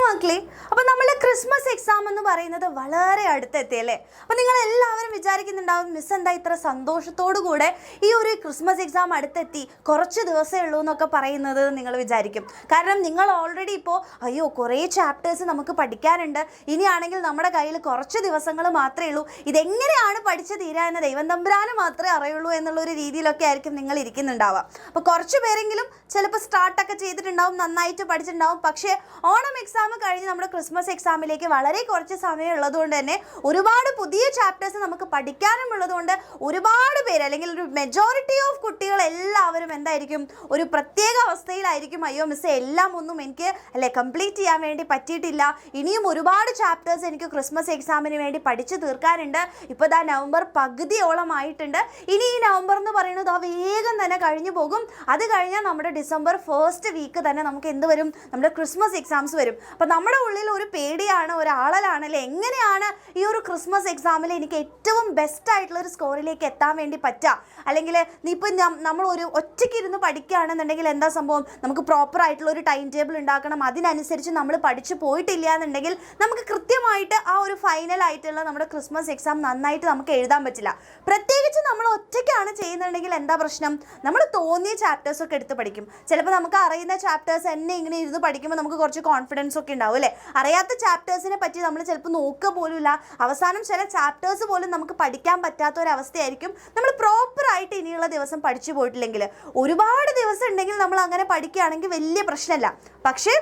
മക്കളെ, അപ്പോൾ നമ്മളെ ക്രിസ്മസ് എക്സാം എന്ന് പറയുന്നത് വളരെ അടുത്തെത്തിയല്ലേ. അപ്പോൾ നിങ്ങൾ എല്ലാവരും വിചാരിക്കുന്നുണ്ടാവും, മിസ് എന്താ ഇത്ര സന്തോഷത്തോടു കൂടെ ഈ ഒരു ക്രിസ്മസ് എക്സാം അടുത്തെത്തി, കുറച്ച് ദിവസമേ ഉള്ളൂ എന്നൊക്കെ പറയുന്നത് നിങ്ങൾ വിചാരിക്കും. കാരണം നിങ്ങൾ ഓൾറെഡി ഇപ്പോൾ അയ്യോ കുറേ ചാപ്റ്റേഴ്സ് നമുക്ക് പഠിക്കാനുണ്ട്, ഇനിയാണെങ്കിൽ നമ്മുടെ കയ്യിൽ കുറച്ച് ദിവസങ്ങൾ മാത്രമേ ഉള്ളൂ, ഇതെങ്ങനെയാണ് പഠിച്ചു തീരുക എന്ന് ദൈവം തമ്പുരാന് മാത്രമേ അറിയുള്ളൂ എന്നുള്ളൊരു രീതിയിലൊക്കെ ആയിരിക്കും നിങ്ങൾ ഇരിക്കുന്നുണ്ടാവുക. അപ്പോൾ കുറച്ച് പേരെങ്കിലും ചിലപ്പോൾ സ്റ്റാർട്ടൊക്കെ ചെയ്തിട്ടുണ്ടാവും, നന്നായിട്ട് പഠിച്ചിട്ടുണ്ടാവും. പക്ഷേ ഓണം എക്സാം കഴിഞ്ഞ് നമ്മുടെ ക്രിസ്മസ് എക്സാമിലേക്ക് വളരെ കുറച്ച് സമയം ഉള്ളതുകൊണ്ട് തന്നെ ഒരുപാട് പുതിയ ചാപ്റ്റേഴ്സ് നമുക്ക് പഠിക്കാനും ഉള്ളതുകൊണ്ട് ഒരുപാട് പേര് അല്ലെങ്കിൽ ഒരു മെജോറിറ്റി ഓഫ് കുട്ടികൾ എല്ലാവരും എന്തായിരിക്കും, ഒരു പ്രത്യേക അവസ്ഥയിലായിരിക്കും. അയ്യോ മിസ്സേ, എല്ലാം ഒന്നും എനിക്ക് കംപ്ലീറ്റ് ചെയ്യാൻ വേണ്ടി പറ്റിയിട്ടില്ല, ഇനിയും ഒരുപാട് ചാപ്റ്റേഴ്സ് എനിക്ക് ക്രിസ്മസ് എക്സാമിന് വേണ്ടി പഠിച്ചു തീർക്കാനുണ്ട്. ഇപ്പോൾ ദാ നവംബർ പകുതിയോളം ആയിട്ടുണ്ട്, ഇനി ഈ നവംബർ എന്ന് പറയുന്നത് വേഗം തന്നെ കഴിഞ്ഞു പോകും. അത് കഴിഞ്ഞാൽ നമ്മുടെ ഡിസംബർ ഫസ്റ്റ് വീക്ക് തന്നെ നമുക്ക് എന്ത് വരും, നമ്മുടെ ക്രിസ്മസ് എക്സാംസ് വരും. അപ്പോൾ നമ്മുടെ ഉള്ളിൽ ഒരു പേടിയാണ്, ഒരാളലാണ് അല്ലേ, എങ്ങനെയാണ് ഈ ഒരു ക്രിസ്മസ് എക്സാമിൽ എനിക്ക് ഏറ്റവും ബെസ്റ്റ് ആയിട്ടുള്ള ഒരു സ്കോറിലേക്ക് എത്താൻ വേണ്ടി പറ്റുക. അല്ലെങ്കിൽ ഇപ്പം നമ്മൾ ഒരു ഒറ്റയ്ക്ക് ഇരുന്ന് പഠിക്കുകയാണെന്നുണ്ടെങ്കിൽ എന്താ സംഭവം, നമുക്ക് പ്രോപ്പർ ആയിട്ടുള്ള ഒരു ടൈം ടേബിൾ ഉണ്ടാക്കണം, അതിനനുസരിച്ച് നമ്മൾ പഠിച്ചു പോയിട്ടില്ല എന്നുണ്ടെങ്കിൽ നമുക്ക് കൃത്യമായിട്ട് ആ ഒരു ഫൈനൽ ആയിട്ടുള്ള നമ്മുടെ ക്രിസ്മസ് എക്സാം നന്നായിട്ട് നമുക്ക് എഴുതാൻ പറ്റില്ല. പ്രത്യേകിച്ച് നമ്മൾ ഒറ്റയ്ക്കാണ് ചെയ്യുന്നുണ്ടെങ്കിൽ എന്താ പ്രശ്നം, നമ്മൾ തോന്നിയ ചാപ്റ്റേഴ്സൊക്കെ എടുത്ത് പഠിക്കും. ചിലപ്പോൾ നമുക്ക് അറിയുന്ന ചാപ്റ്റേഴ്സ് തന്നെ ഇങ്ങനെ ഇരുന്ന് പഠിക്കുമ്പോൾ നമുക്ക് കുറച്ച് കോൺഫിഡൻസ് ഒക്കെ ഉണ്ടാവും അല്ലേ. അറിയാത്ത ചാപ്റ്റേഴ്സിനെ പറ്റി നമ്മൾ ചിലപ്പോൾ നോക്കുക പോലുമില്ല, അവസാനം ചില ചാപ്റ്റേഴ്സ് പോലും നമുക്ക് പഠിക്കാൻ പറ്റാത്ത ഒരവസ്ഥയായിരിക്കും നമ്മൾ പ്രോപ്പറായിട്ട് ഇനിയുള്ള ദിവസം പഠിച്ചു പോയിട്ടില്ലെങ്കിൽ. ഒരുപാട് ദിവസം ഉണ്ടെങ്കിൽ നമ്മൾ അങ്ങനെ പഠിക്കുകയാണെങ്കിൽ വലിയ പ്രശ്നമില്ല. പക്ഷേ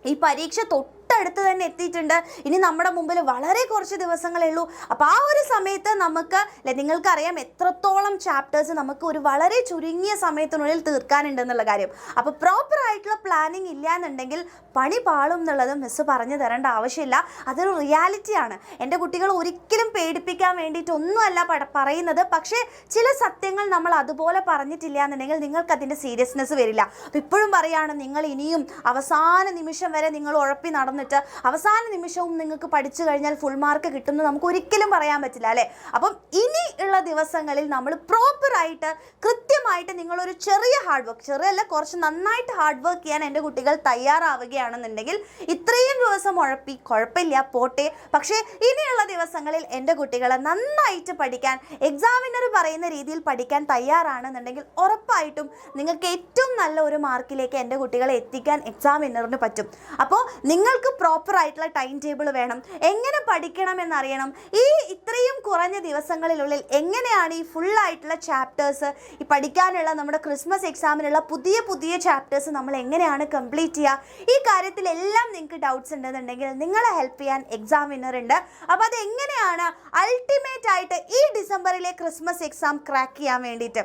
ഈ പരീക്ഷ തൊട്ടടുത്ത് തന്നെ എത്തിയിട്ടുണ്ട്, ഇനി നമ്മുടെ മുമ്പിൽ വളരെ കുറച്ച് ദിവസങ്ങളേ ഉള്ളൂ. അപ്പോൾ ആ ഒരു സമയത്ത് നമുക്ക് നിങ്ങൾക്കറിയാം എത്രത്തോളം ചാപ്റ്റേഴ്സ് നമുക്ക് ഒരു വളരെ ചുരുങ്ങിയ സമയത്തിനുള്ളിൽ തീർക്കാനുണ്ടെന്നുള്ള കാര്യം. അപ്പോൾ പ്രോപ്പർ ആയിട്ടുള്ള പ്ലാനിങ് ഇല്ല എന്നുണ്ടെങ്കിൽ പണി പാളും എന്നുള്ളത് മിസ്സ് പറഞ്ഞു തരേണ്ട ആവശ്യമില്ല, അതൊരു റിയാലിറ്റിയാണ്. എൻ്റെ കുട്ടികൾ ഒരിക്കലും പേടിപ്പിക്കാൻ വേണ്ടിയിട്ടൊന്നുമല്ല പറയുന്നത്. പക്ഷേ ചില സത്യങ്ങൾ നമ്മൾ അതുപോലെ പറഞ്ഞിട്ടില്ല എന്നുണ്ടെങ്കിൽ നിങ്ങൾക്ക് അതിൻ്റെ സീരിയസ്നെസ് വരില്ല. അപ്പോൾ ഇപ്പോഴും പറയുകയാണ്, നിങ്ങൾ ഇനിയും അവസാന നിമിഷം വരെ നിങ്ങൾ ഉഴപ്പി നടന്നിട്ട് അവസാന നിമിഷവും നിങ്ങൾക്ക് പഠിച്ചു കഴിഞ്ഞാൽ ഫുൾ മാർക്ക് കിട്ടുമെന്ന് നമുക്ക് ഒരിക്കലും പറയാൻ പറ്റില്ല അല്ലേ. അപ്പം ഇനി ഉള്ള ദിവസങ്ങളിൽ നമ്മൾ പ്രോപ്പറായിട്ട് കൃത്യമായിട്ട് നിങ്ങളൊരു ചെറിയ ഹാർഡ് വർക്ക്, ചെറിയല്ല കുറച്ച് നന്നായിട്ട് ഹാർഡ് വർക്ക് ചെയ്യാൻ എൻ്റെ കുട്ടികൾ തയ്യാറാവുകയാണെന്നുണ്ടെങ്കിൽ ഇത്രയും ദിവസം ഉഴപ്പി കുഴപ്പമില്ല, പോട്ടെ. പക്ഷേ ഇനിയുള്ള ദിവസങ്ങളിൽ എൻ്റെ കുട്ടികളെ നന്നായിട്ട് പഠിക്കാൻ, എക്സാമിനർ പറയുന്ന രീതിയിൽ പഠിക്കാൻ തയ്യാറാണെന്നുണ്ടെങ്കിൽ ഉറപ്പായിട്ടും നിങ്ങൾക്ക് ഏറ്റവും നല്ല ഒരു മാർക്കിലേക്ക് എൻ്റെ കുട്ടികളെ എത്തിക്കാൻ എക്സാമിനറിന് പറ്റും. അപ്പോൾ നിങ്ങൾക്ക് പ്രോപ്പർ ആയിട്ടുള്ള ടൈം ടേബിൾ വേണം, എങ്ങനെ പഠിക്കണം എന്നറിയണം. ഈ ഇത്രയും കുറഞ്ഞ ദിവസങ്ങളിലുള്ളിൽ എങ്ങനെയാണ് ഈ ഫുള്ളായിട്ടുള്ള ചാപ്റ്റേഴ്സ്, ഈ പഠിക്കാനുള്ള നമ്മുടെ ക്രിസ്മസ് എക്സാമിനുള്ള പുതിയ പുതിയ ചാപ്റ്റേഴ്സ് നമ്മൾ എങ്ങനെയാണ് കംപ്ലീറ്റ് ചെയ്യുക, ഈ കാര്യത്തിലെല്ലാം നിങ്ങൾക്ക് ഡൗട്ട്സ് ഉണ്ടെന്നുണ്ടെങ്കിൽ നിങ്ങളെ ഹെൽപ്പ് ചെയ്യാൻ എക്സാമിനർ ഉണ്ട്. അപ്പോൾ അതെങ്ങനെയാണ് അൾട്ടിമേറ്റ് ആയിട്ട് ഈ ഡിസംബറിലെ ക്രിസ്മസ് എക്സാം ക്രാക്ക് ചെയ്യാൻ വേണ്ടിയിട്ട്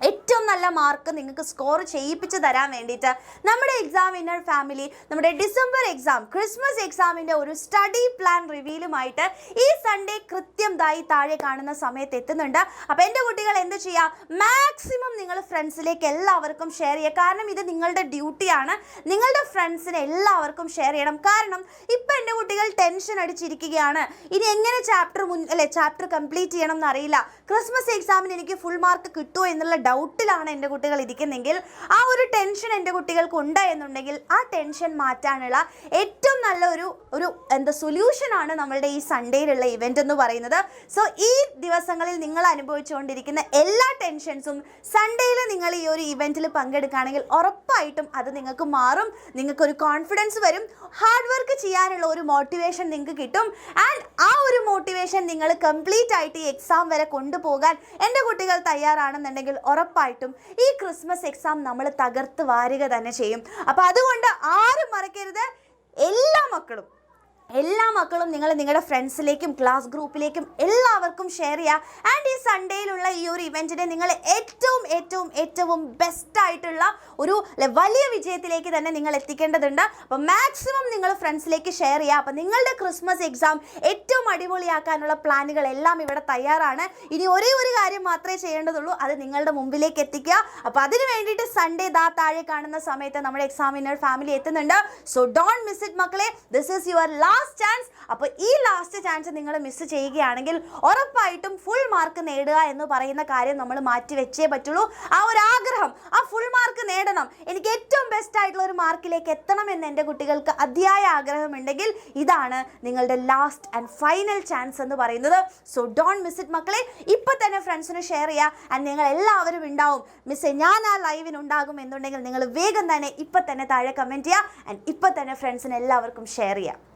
ഏറ്റവും നല്ല മാർക്ക് നിങ്ങൾക്ക് സ്കോർ ചെയ്യിപ്പിച്ച് തരാൻ വേണ്ടിയിട്ട് നമ്മുടെ എക്സാമിനർ ഫാമിലി നമ്മുടെ ഡിസംബർ എക്സാം ക്രിസ്മസ് എക്സാമിൻ്റെ ഒരു സ്റ്റഡി പ്ലാൻ റിവ്യൂലുമായിട്ട് ഈ സൺഡേ കൃത്യം താഴെ കാണുന്ന സമയത്ത് എത്തുന്നുണ്ട്. അപ്പോൾ എൻ്റെ കുട്ടികൾ എന്ത് ചെയ്യുക, മാക്സിമം നിങ്ങൾ ഫ്രണ്ട്സിലേക്ക് എല്ലാവർക്കും ഷെയർ ചെയ്യുക. കാരണം ഇത് നിങ്ങളുടെ ഡ്യൂട്ടിയാണ്, നിങ്ങളുടെ ഫ്രണ്ട്സിനെ എല്ലാവർക്കും ഷെയർ ചെയ്യണം. കാരണം ഇപ്പം എൻ്റെ കുട്ടികൾ ടെൻഷൻ അടിച്ചിരിക്കുകയാണ്, ഇനി എങ്ങനെ ചാപ്റ്റർ കംപ്ലീറ്റ് ചെയ്യണം എന്നറിയില്ല, ക്രിസ്മസ് എക്സാമിന് എനിക്ക് ഫുൾ മാർക്ക് കിട്ടുമോ എന്നുള്ള ഡൗട്ടിലാണ് എൻ്റെ കുട്ടികൾ ഇരിക്കുന്നെങ്കിൽ, ആ ഒരു ടെൻഷൻ എൻ്റെ കുട്ടികൾക്ക് ഉണ്ട് എന്നുണ്ടെങ്കിൽ ആ ടെൻഷൻ മാറ്റാനുള്ള ഏറ്റവും നല്ല ഒരു സൊല്യൂഷനാണ് നമ്മളുടെ ഈ സൺഡേയിലുള്ള ഇവൻ്റ് എന്ന് പറയുന്നത്. സോ ഈ ദിവസങ്ങളിൽ നിങ്ങൾ അനുഭവിച്ചുകൊണ്ടിരിക്കുന്ന എല്ലാ ടെൻഷൻസും സൺഡേയിൽ നിങ്ങൾ ഈ ഒരു ഇവൻറ്റിൽ പങ്കെടുക്കുകയാണെങ്കിൽ ഉറപ്പായിട്ടും അത് നിങ്ങൾക്ക് മാറും, നിങ്ങൾക്കൊരു കോൺഫിഡൻസ് വരും, ഹാർഡ് വർക്ക് ചെയ്യാനുള്ള ഒരു മോട്ടിവേഷൻ നിങ്ങൾക്ക് കിട്ടും. ആൻഡ് ആ ഒരു മോട്ടിവേഷൻ നിങ്ങൾ കംപ്ലീറ്റ് ആയിട്ട് ഈ എക്സാം വരെ കൊണ്ടുപോകാൻ എൻ്റെ കുട്ടികൾ തയ്യാറാണെന്നുണ്ടെങ്കിൽ ഉറപ്പായിട്ടും ഈ ക്രിസ്മസ് എക്സാം നമ്മൾ തകർത്ത് വാരുക തന്നെ ചെയ്യും. അപ്പോൾ അതുകൊണ്ട് ആരും മറക്കരുത്, എല്ലാ മക്കളും നിങ്ങൾ നിങ്ങളുടെ ഫ്രണ്ട്സിലേക്കും ക്ലാസ് ഗ്രൂപ്പിലേക്കും എല്ലാവർക്കും ഷെയർ ചെയ്യുക. ആൻഡ് ഈ സൺഡേയിലുള്ള ഈ ഒരു ഇവൻറ്റിനെ നിങ്ങൾ ഏറ്റവും ബെസ്റ്റായിട്ടുള്ള ഒരു വലിയ വിജയത്തിലേക്ക് തന്നെ നിങ്ങൾ എത്തിക്കേണ്ടതുണ്ട്. അപ്പോൾ മാക്സിമം നിങ്ങൾ ഫ്രണ്ട്സിലേക്ക് ഷെയർ ചെയ്യുക. അപ്പോൾ നിങ്ങളുടെ ക്രിസ്മസ് എക്സാം ഏറ്റവും അടിപൊളിയാക്കാനുള്ള പ്ലാനുകളെല്ലാം ഇവിടെ തയ്യാറാണ്. ഇനി ഒരേ ഒരു കാര്യം മാത്രമേ ചെയ്യേണ്ടതുള്ളൂ, അത് നിങ്ങളുടെ മുമ്പിലേക്ക് എത്തിക്കുക. അപ്പോൾ അതിന് വേണ്ടിയിട്ട് സൺഡേ താഴെ കാണുന്ന സമയത്ത് നമ്മുടെ എക്സാമിനർ ഫാമിലി എത്തുന്നുണ്ട്. സോ ഡോണ്ട് മിസ് ഇറ്റ് മക്കളെ. This is your last last chance. അപ്പോൾ ഈ ലാസ്റ്റ് ചാൻസ് നിങ്ങൾ മിസ് ചെയ്യുകയാണെങ്കിൽ ഉറപ്പായിട്ടും ഫുൾ മാർക്ക് നേടുക എന്ന് പറയുന്ന കാര്യം നമ്മൾ മാറ്റി വെച്ചേ പറ്റുള്ളൂ. ആ ഒരു ആഗ്രഹം, ആ ഫുൾ മാർക്ക് നേടണം, എനിക്ക് ഏറ്റവും ബെസ്റ്റ് ആയിട്ടുള്ള ഒരു മാർക്കിലേക്ക് എത്തണം എന്ന് എൻ്റെ കുട്ടികൾക്ക് അതിയായ ആഗ്രഹമുണ്ടെങ്കിൽ ഇതാണ് നിങ്ങളുടെ ലാസ്റ്റ് ആൻഡ് ഫൈനൽ ചാൻസ് എന്ന് പറയുന്നത്. സോ ഡോണ്ട് മിസ് ഇറ്റ് മക്കളെ. ഇപ്പം തന്നെ ഫ്രണ്ട്സിന് ഷെയർ ചെയ്യുക. ആൻഡ് നിങ്ങൾ എല്ലാവരും ഉണ്ടാവും മിസ്സേ ഞാൻ ആ ലൈവിനുണ്ടാകും എന്നുണ്ടെങ്കിൽ നിങ്ങൾ വേഗം തന്നെ ഇപ്പം തന്നെ താഴെ കമൻറ്റ് ചെയ്യുക. ആൻഡ് ഇപ്പം തന്നെ ഫ്രണ്ട്സിന് എല്ലാവർക്കും ഷെയർ ചെയ്യുക.